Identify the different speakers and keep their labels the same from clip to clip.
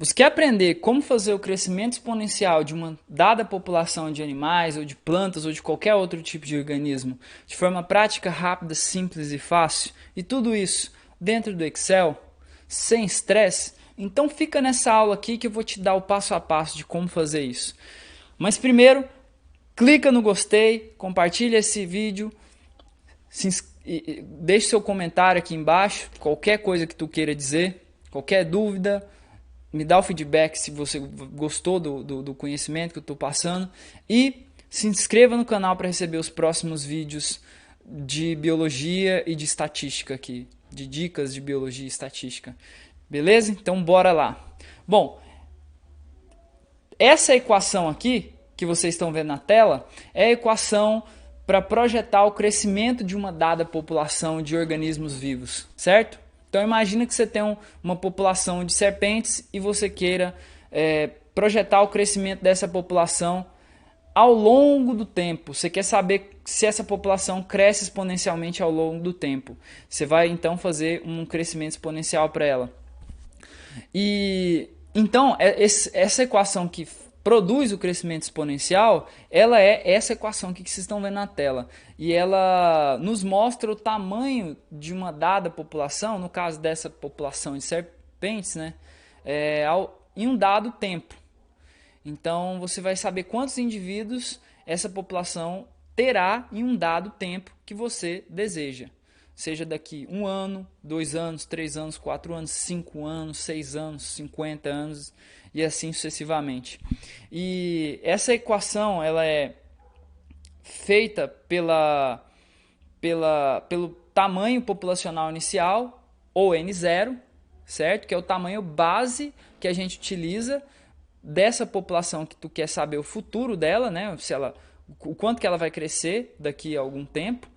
Speaker 1: Você quer aprender como fazer o crescimento exponencial de uma dada população de animais, ou de plantas, ou de qualquer outro tipo de organismo, de forma prática, rápida, simples e fácil, e tudo isso dentro do Excel, sem estresse? Então fica nessa aula aqui que eu vou te dar o passo a passo de como fazer isso. Mas primeiro, clica no gostei, compartilha esse vídeo, deixe seu comentário aqui embaixo, qualquer coisa que tu queira dizer, qualquer dúvida, me dá o feedback se você gostou do conhecimento que eu estou passando. E se inscreva no canal para receber os próximos vídeos de biologia e de estatística aqui. De dicas de biologia e estatística. Beleza? Então bora lá. Bom, essa equação aqui, que vocês estão vendo na tela, é a equação para projetar o crescimento de uma dada população de organismos vivos, certo? Então imagina que você tem uma população de serpentes e você queira projetar o crescimento dessa população ao longo do tempo. Você quer saber se essa população cresce exponencialmente ao longo do tempo. Você vai então fazer um crescimento exponencial para ela. E então essa equação que produz o crescimento exponencial, ela é essa equação aqui que vocês estão vendo na tela. E ela nos mostra o tamanho de uma dada população, no caso dessa população de serpentes, né, em um dado tempo. Então você vai saber quantos indivíduos essa população terá em um dado tempo que você deseja. Seja daqui 1 ano, 2 anos, 3 anos, 4 anos, 5 anos, 6 anos, 50 anos e assim sucessivamente. E essa equação ela é feita pelo tamanho populacional inicial, ou N0, certo? Que é o tamanho base que a gente utiliza dessa população que tu quer saber o futuro dela, né? O quanto que ela vai crescer daqui a algum tempo.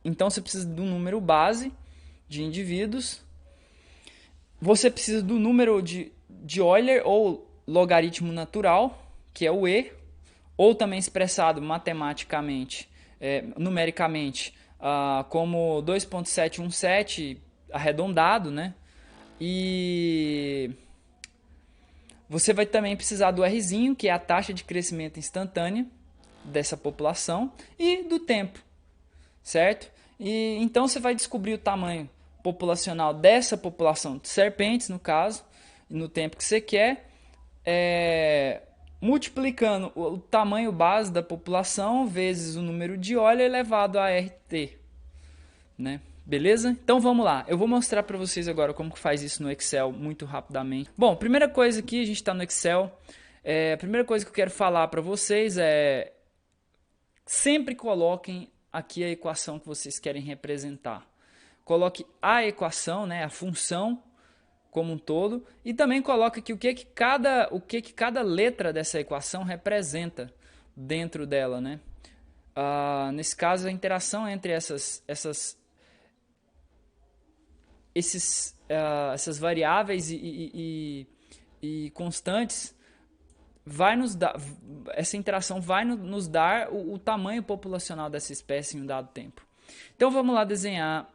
Speaker 1: Então você precisa do número base de indivíduos. Você precisa do número de Euler ou logaritmo natural, que é o E, ou também expressado matematicamente, numericamente, como 2,717 arredondado, né? E você vai também precisar do Rzinho, que é a taxa de crescimento instantânea dessa população, e do tempo, certo? E então você vai descobrir o tamanho populacional dessa população de serpentes, no caso, no tempo que você quer, multiplicando o tamanho base da população vezes o número de Euler elevado a RT, né? Beleza? Então vamos lá. Eu vou mostrar para vocês agora como que faz isso no Excel muito rapidamente. Bom, primeira coisa aqui, a gente está no Excel. A primeira coisa que eu quero falar para vocês é sempre coloquem aqui a equação que vocês querem representar. Coloque a equação, né, a função como um todo, e também coloque aqui o que cada letra dessa equação representa dentro dela, né? Nesse caso, a interação entre essas variáveis e constantes vai nos dar, essa interação vai nos dar o tamanho populacional dessa espécie em um dado tempo. Então vamos lá desenhar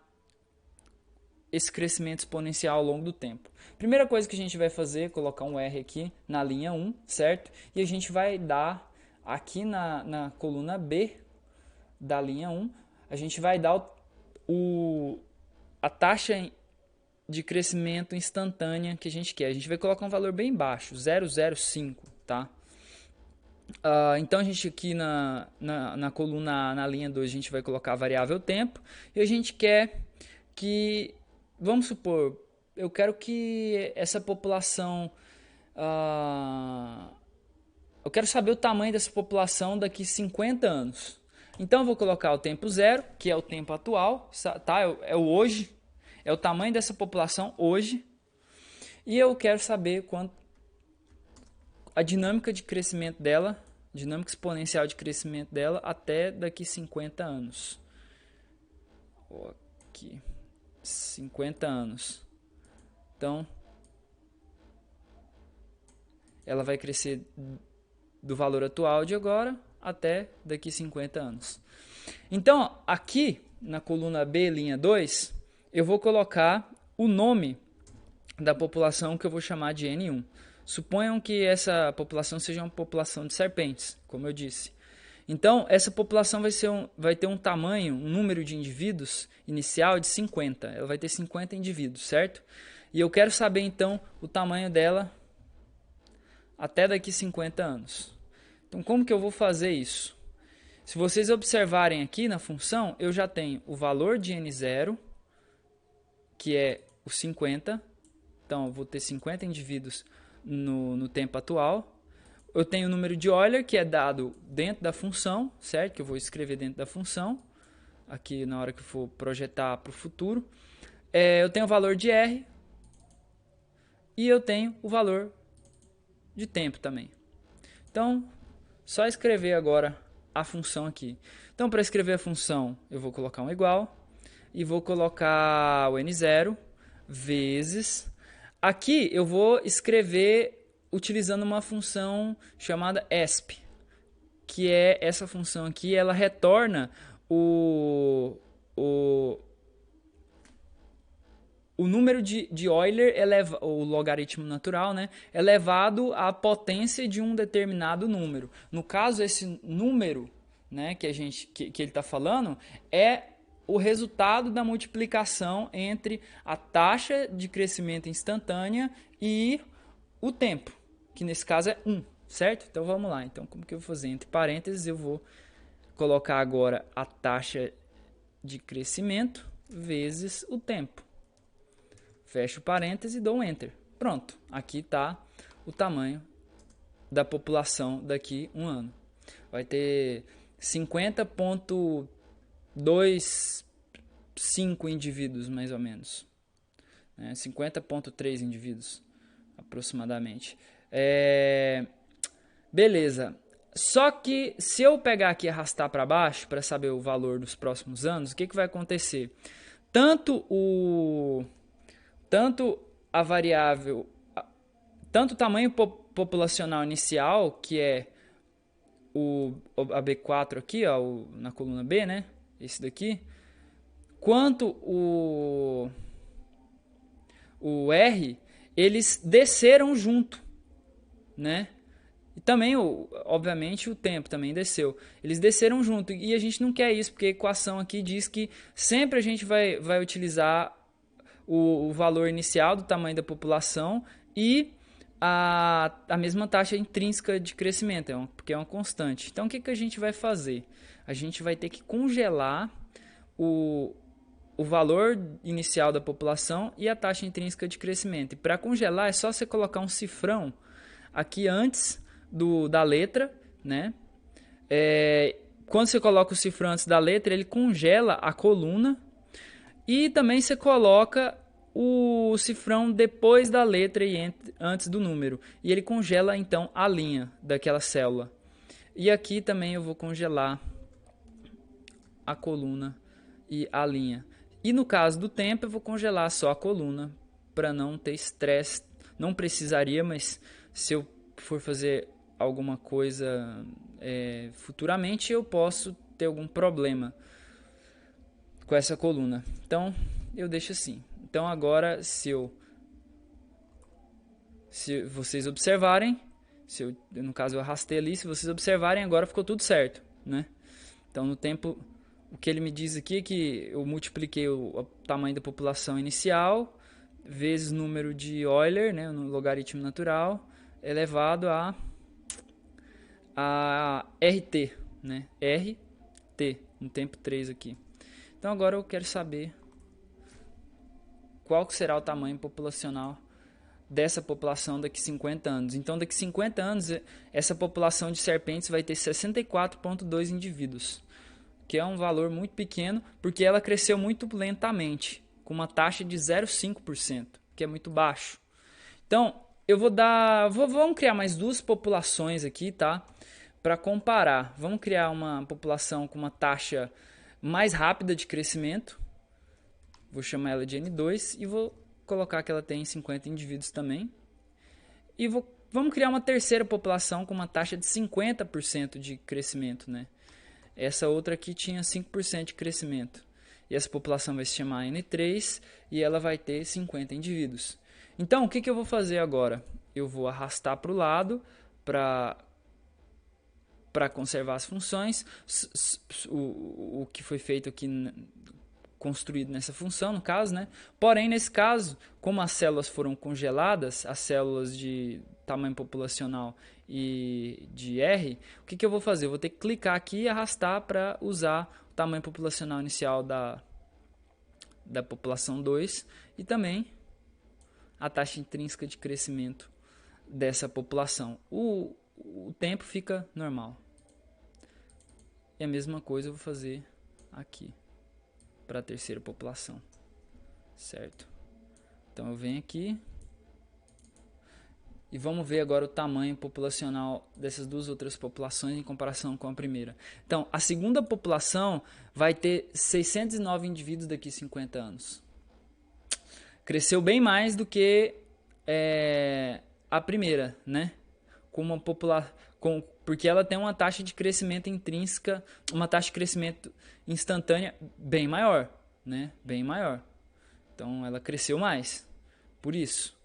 Speaker 1: esse crescimento exponencial ao longo do tempo. Primeira coisa que a gente vai fazer é colocar um R aqui na linha 1, certo? E a gente vai dar aqui na coluna B da linha 1, a gente vai dar a taxa de crescimento instantânea que a gente quer. A gente vai colocar um valor bem baixo, 0,05, tá? Então a gente aqui na coluna A, na linha 2, a gente vai colocar a variável tempo, e a gente quer que, vamos supor, eu quero que essa população, eu quero saber o tamanho dessa população daqui 50 anos. Então eu vou colocar o tempo 0, que é o tempo atual, tá? É o hoje, é o tamanho dessa população hoje, e eu quero saber quanto a dinâmica de crescimento dela, dinâmica exponencial de crescimento dela até daqui 50 anos. Aqui, 50 anos. Então, ela vai crescer do valor atual de agora até daqui 50 anos. Então, aqui na coluna B, linha 2, eu vou colocar o nome da população que eu vou chamar de N1. Suponham que essa população seja uma população de serpentes, como eu disse. Então, essa população vai ter um tamanho, um número de indivíduos inicial de 50. Ela vai ter 50 indivíduos, certo? E eu quero saber, então, o tamanho dela até daqui 50 anos. Então, como que eu vou fazer isso? Se vocês observarem aqui na função, eu já tenho o valor de N0, que é o 50. Então, eu vou ter 50 indivíduos no tempo atual. Eu tenho o número de Euler, que é dado dentro da função, certo? Que eu vou escrever dentro da função, aqui na hora que eu for projetar para o futuro. Eu tenho o valor de R e eu tenho o valor de tempo também. Então, só escrever agora a função aqui. Então, para escrever a função, eu vou colocar um igual e vou colocar o N0 vezes. Aqui eu vou escrever utilizando uma função chamada ESP, que é essa função aqui, ela retorna o número de Euler, o logaritmo natural, né, elevado à potência de um determinado número. No caso, esse número, né, que ele está falando é o resultado da multiplicação entre a taxa de crescimento instantânea e o tempo, que nesse caso é 1, certo? Então vamos lá. Então, como que eu vou fazer? Entre parênteses, eu vou colocar agora a taxa de crescimento vezes o tempo. Fecho parênteses e dou um Enter. Pronto, aqui está o tamanho da população daqui a um ano. Vai ter 50,25 indivíduos, mais ou menos. 50,3 indivíduos, aproximadamente. Beleza. Só que se eu pegar aqui e arrastar para baixo para saber o valor dos próximos anos, o que vai acontecer? Tanto a variável, tanto o tamanho populacional inicial, que é a B4 aqui, ó, na coluna B, né? Esse daqui, quanto o R, eles desceram junto, né? E também, obviamente, o tempo também desceu. Eles desceram junto e a gente não quer isso, porque a equação aqui diz que sempre a gente vai utilizar o valor inicial do tamanho da população e a mesma taxa intrínseca de crescimento, porque é uma constante. Então, o que a gente vai fazer? A gente vai ter que congelar o valor inicial da população e a taxa intrínseca de crescimento. E para congelar é só você colocar um cifrão aqui antes da letra, né? Quando você coloca o cifrão antes da letra, ele congela a coluna e também você coloca o cifrão depois da letra e antes do número. E ele congela então a linha daquela célula. E aqui também eu vou congelar a coluna e a linha. E no caso do tempo eu vou congelar só a coluna para não ter estresse. Não precisaria, mas se eu for fazer alguma coisa futuramente, eu posso ter algum problema com essa coluna. Então eu deixo assim. Então agora se vocês observarem, no caso eu arrastei ali, se vocês observarem agora ficou tudo certo, né? Então no tempo, o que ele me diz aqui é que eu multipliquei o tamanho da população inicial vezes o número de Euler, né, no logaritmo natural, elevado a RT, né? RT, no tempo 3 aqui. Então agora eu quero saber qual será o tamanho populacional dessa população daqui a 50 anos. Então daqui a 50 anos essa população de serpentes vai ter 64,2 indivíduos, que é um valor muito pequeno, porque ela cresceu muito lentamente, com uma taxa de 0,5%, que é muito baixo. Então, vamos criar mais duas populações aqui, tá? Para comparar. Vamos criar uma população com uma taxa mais rápida de crescimento. Vou chamar ela de N2 e vou colocar que ela tem 50 indivíduos também. E vamos criar uma terceira população com uma taxa de 50% de crescimento, né? Essa outra aqui tinha 5% de crescimento. E essa população vai se chamar N3 e ela vai ter 50 indivíduos. Então, o que eu vou fazer agora? Eu vou arrastar para o lado para conservar as funções. O que foi feito aqui, construído nessa função, no caso, né? Porém, nesse caso, como as células foram congeladas, as células de tamanho populacional e de R, o que eu vou fazer? Eu vou ter que clicar aqui e arrastar para usar o tamanho populacional inicial da população 2 e também a taxa intrínseca de crescimento dessa população. O tempo fica normal. E a mesma coisa eu vou fazer aqui para a terceira população, certo? Então eu venho aqui e vamos ver agora o tamanho populacional dessas duas outras populações em comparação com a primeira. Então, a segunda população vai ter 609 indivíduos daqui a 50 anos. Cresceu bem mais do que a primeira, né? Com uma porque ela tem uma taxa de crescimento intrínseca, uma taxa de crescimento instantânea bem maior, né? Bem maior. Então ela cresceu mais, por isso.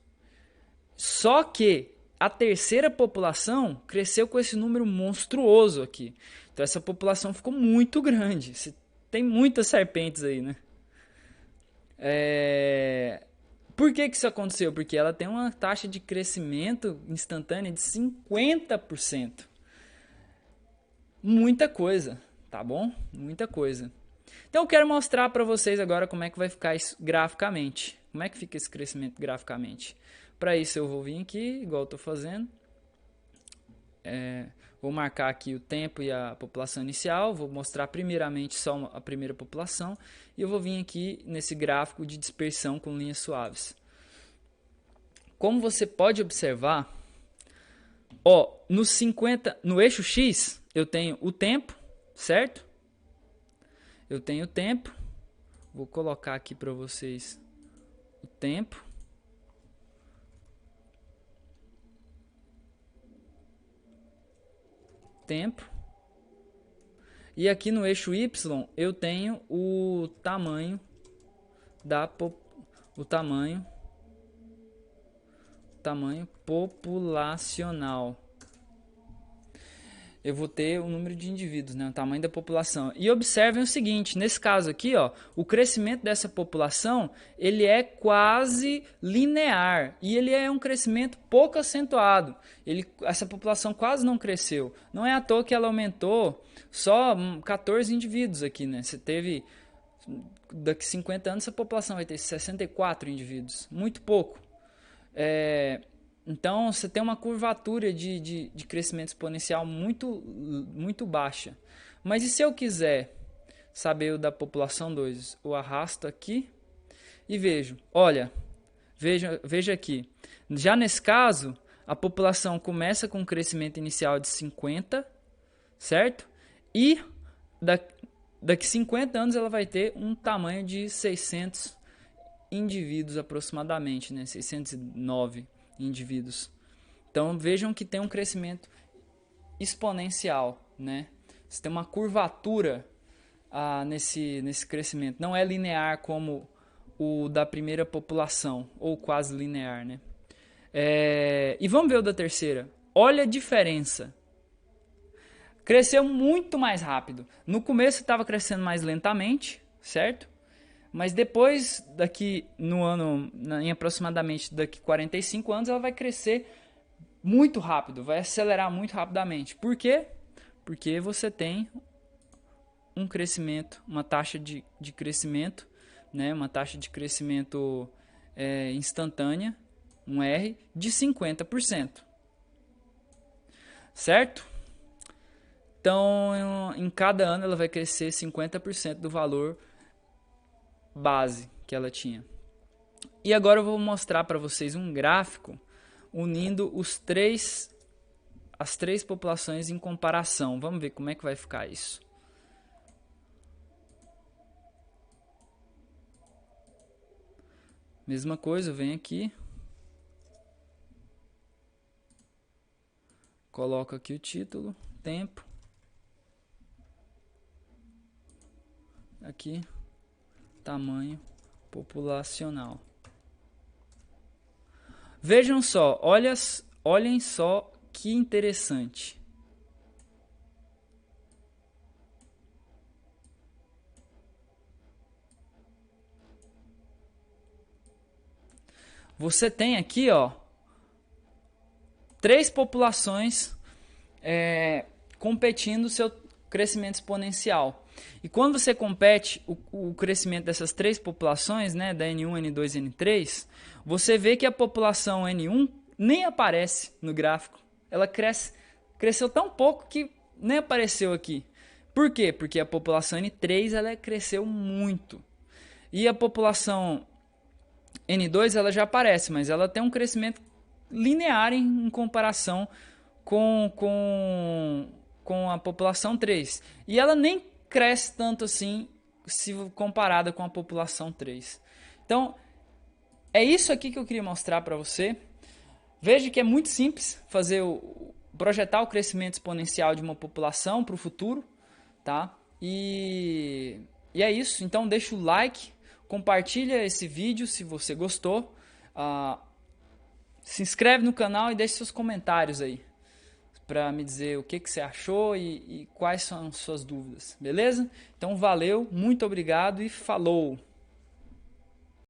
Speaker 1: Só que a terceira população cresceu com esse número monstruoso aqui. Então essa população ficou muito grande. Tem muitas serpentes aí, né? Por que isso aconteceu? Porque ela tem uma taxa de crescimento instantânea de 50%. Muita coisa, tá bom? Muita coisa. Então eu quero mostrar para vocês agora como é que vai ficar isso graficamente. Como é que fica esse crescimento graficamente? Para isso eu vou vir aqui, igual eu estou fazendo. Vou marcar aqui o tempo e a população inicial. Vou mostrar primeiramente só a primeira população. E eu vou vir aqui nesse gráfico de dispersão com linhas suaves. Como você pode observar, no eixo X eu tenho o tempo, certo? Eu tenho o tempo. Vou colocar aqui para vocês o tempo. E aqui no eixo Y eu tenho o tamanho populacional. Eu vou ter o número de indivíduos, né, o tamanho da população. E observem o seguinte, nesse caso aqui, o crescimento dessa população, ele é quase linear e ele é um crescimento pouco acentuado. Essa população quase não cresceu. Não é à toa que ela aumentou só 14 indivíduos aqui, né? Você teve, daqui a 50 anos, essa população vai ter 64 indivíduos. Muito pouco. Então, você tem uma curvatura de crescimento exponencial muito baixa. Mas e se eu quiser saber o da população 2? Eu arrasto aqui e vejo. Olha, veja aqui. Já nesse caso, a população começa com um crescimento inicial de 50, certo? E daqui a 50 anos ela vai ter um tamanho de 600 indivíduos aproximadamente, né? 609 indivíduos. Então vejam que tem um crescimento exponencial, né? Você tem uma curvatura nesse crescimento. Não é linear como o da primeira população, ou quase linear, né? E vamos ver o da terceira. Olha a diferença. Cresceu muito mais rápido. No começo estava crescendo mais lentamente, certo? Mas depois, em aproximadamente daqui 45 anos, ela vai crescer muito rápido, vai acelerar muito rapidamente. Por quê? Porque você tem um crescimento, uma taxa de crescimento, né? Uma taxa de crescimento instantânea, um R, de 50%. Certo? Então, em cada ano ela vai crescer 50% do valor base que ela tinha. E agora eu vou mostrar para vocês um gráfico unindo as três populações em comparação. Vamos ver como é que vai ficar isso. Mesma coisa, eu venho aqui, coloco aqui o título, tempo, aqui, tamanho populacional. Vejam só, olhem só que interessante. Você tem aqui, ó, 3 populações competindo o seu crescimento exponencial. E quando você compete o crescimento dessas 3 populações, né, da N1, N2 e N3, você vê que a população N1 nem aparece no gráfico. Ela cresceu tão pouco que nem apareceu aqui. Por quê? Porque a população N3 ela cresceu muito. E a população N2 ela já aparece, mas ela tem um crescimento linear em comparação com a população 3. E ela nem cresce tanto assim se comparada com a população 3. Então, é isso aqui que eu queria mostrar para você. Veja que é muito simples projetar o crescimento exponencial de uma população para o futuro, tá? E é isso. Então, deixa o like, compartilha esse vídeo se você gostou. Se inscreve no canal e deixe seus comentários aí para me dizer o que você achou e quais são suas dúvidas, beleza? Então valeu, muito obrigado e falou!